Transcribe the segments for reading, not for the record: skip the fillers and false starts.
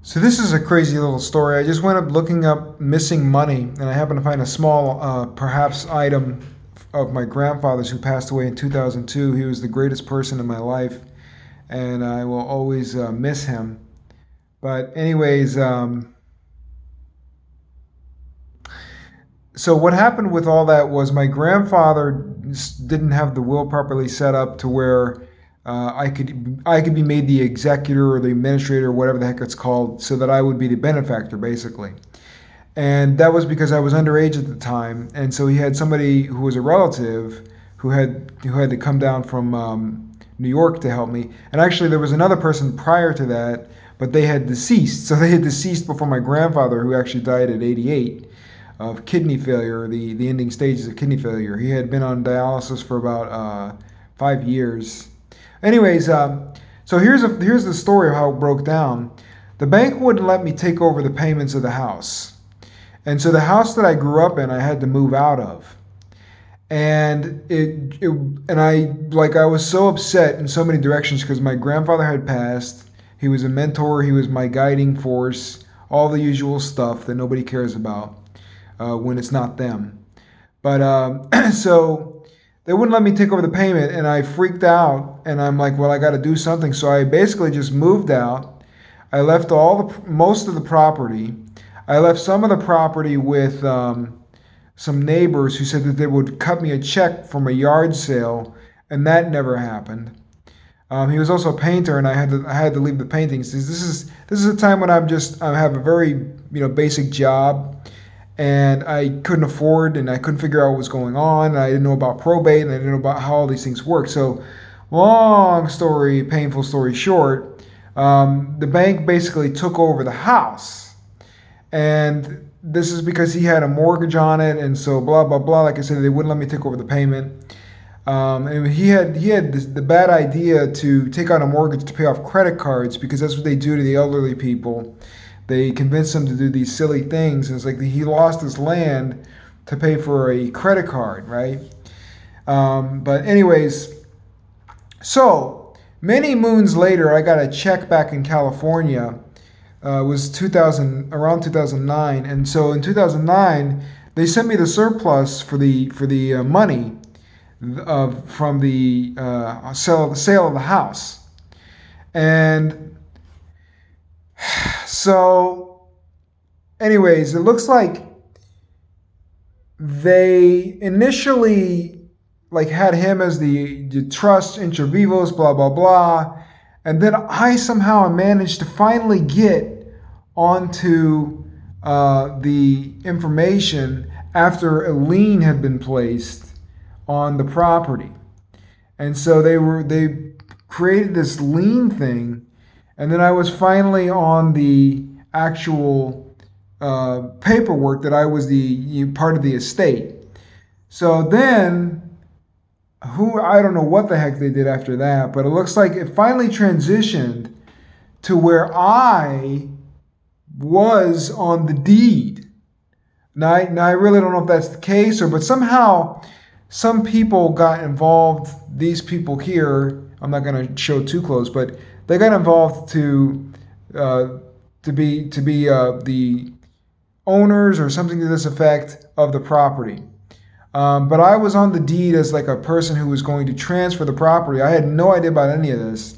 So this is a crazy little story. I just went up looking up missing money, and I happened to find a small, perhaps item of my grandfather's who passed away in 2002. He was the greatest person in my life, and I will always miss him. But anyways, so what happened with all that was my grandfather didn't have the will properly set up to where I could be made the executor or the administrator or whatever the heck it's called, so that I would be the benefactor basically. And that was because I was underage at the time, and so he had somebody who was a relative who had to come down from New York to help me. And actually, there was another person prior to that, but they had deceased. So they had deceased before my grandfather, who actually died at 88 of kidney failure, the ending stages of kidney failure. He had been on dialysis for about 5 years. Anyways, so here's the story of how it broke down. The bank wouldn't let me take over the payments of the house. And so the house that I grew up in, I had to move out of. And I was so upset in so many directions because my grandfather had passed. He was a mentor, he was my guiding force, all the usual stuff that nobody cares about when it's not them. But so they wouldn't let me take over the payment, and I freaked out. And I'm like, well, I got to do something. So I basically just moved out. I left most of the property. I left some of the property with some neighbors who said that they would cut me a check from a yard sale, and that never happened. He was also a painter, and I had to leave the paintings. This is a time when I have a very basic job, and I couldn't afford, and I couldn't figure out what was going on. And I didn't know about probate, and I didn't know about how all these things work. So, long story, painful story short, the bank basically took over the house, and this is because he had a mortgage on it, and so blah blah blah. Like I said, they wouldn't let me take over the payment. And he had the bad idea to take out a mortgage to pay off credit cards, because that's what they do to the elderly people. They convince them to do these silly things. And it's like he lost his land to pay for a credit card, right? But anyways, so many moons later, I got a check back in California. It was 2000, around 2009, and so in 2009 they sent me the surplus for the money from the sale of the house. And so, anyways, it looks like they initially had him as the trust inter vivos, blah blah blah, and then I somehow managed to finally get onto the information after a lien had been placed on the property. And so they created this lien thing, and then I was finally on the actual paperwork that I was the part of the estate. So then, I don't know what the heck they did after that, but it looks like it finally transitioned to where I was on the deed. Now I really don't know if that's the case, but somehow some people got involved. These people here, I'm not going to show too close, but they got involved to be the owners or something to this effect of the property. But I was on the deed as like a person who was going to transfer the property. I had no idea about any of this.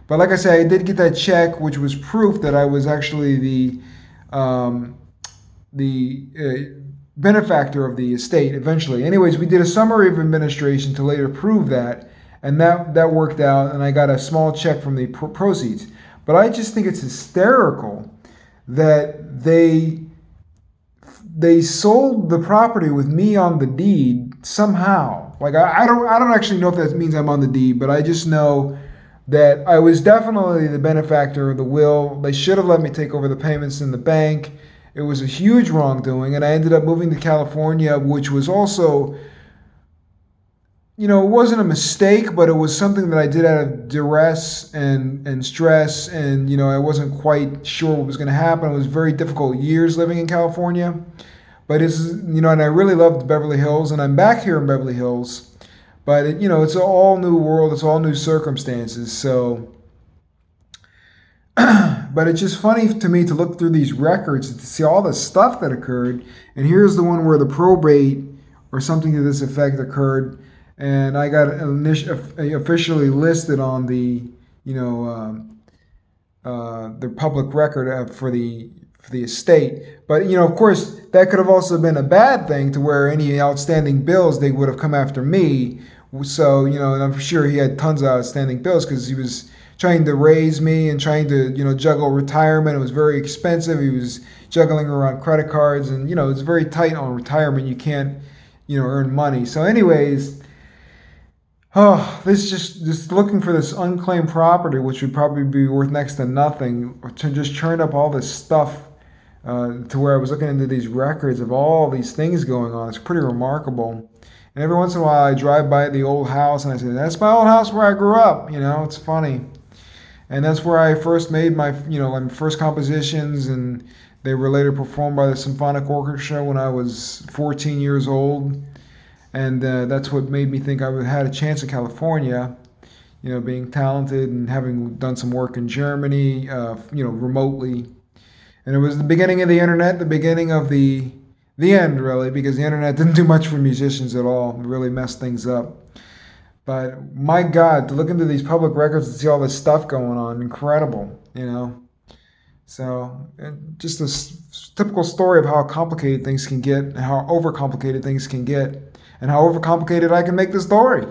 But like I said, I did get that check, which was proof that I was actually the benefactor of the estate eventually. Anyways, we did a summary of administration to later prove that, and that worked out, and I got a small check from the proceeds. But I just think it's hysterical that they sold the property with me on the deed somehow. Like I don't actually know if that means I'm on the deed, but I just know that I was definitely the benefactor of the will. They should have let me take over the payments in the bank. It was a huge wrongdoing, and I ended up moving to California, which was also, it wasn't a mistake, but it was something that I did out of duress and stress, and I wasn't quite sure what was going to happen. It was very difficult years living in California, but and I really loved Beverly Hills, and I'm back here in Beverly Hills. But it's an all new world. It's all new circumstances. So, but but it's just funny to me to look through these records to see all the stuff that occurred. And here's the one where the probate or something to this effect occurred, and I got officially listed on the, you know, the public record for the estate. But of course, that could have also been a bad thing to where any outstanding bills they would have come after me. So and I'm sure he had tons of outstanding bills because he was trying to raise me and trying to juggle retirement. It was very expensive. He was juggling around credit cards, and it's very tight on retirement. You can't earn money. So anyways, this just looking for this unclaimed property, which would probably be worth next to nothing, to just churn up all this stuff to where I was looking into these records of all these things going on. It's pretty remarkable. And every once in a while, I drive by the old house and I say, "That's my old house where I grew up." It's funny. And that's where I first made my first compositions, and they were later performed by the symphonic orchestra when I was 14 years old. And that's what made me think I had a chance in California, being talented and having done some work in Germany, remotely. And it was the beginning of the internet, the beginning of the end, really, because the internet didn't do much for musicians at all. It really messed things up. But my God, to look into these public records and see all this stuff going on, incredible. So just this typical story of how complicated things can get, and how overcomplicated things can get, and how overcomplicated I can make the story.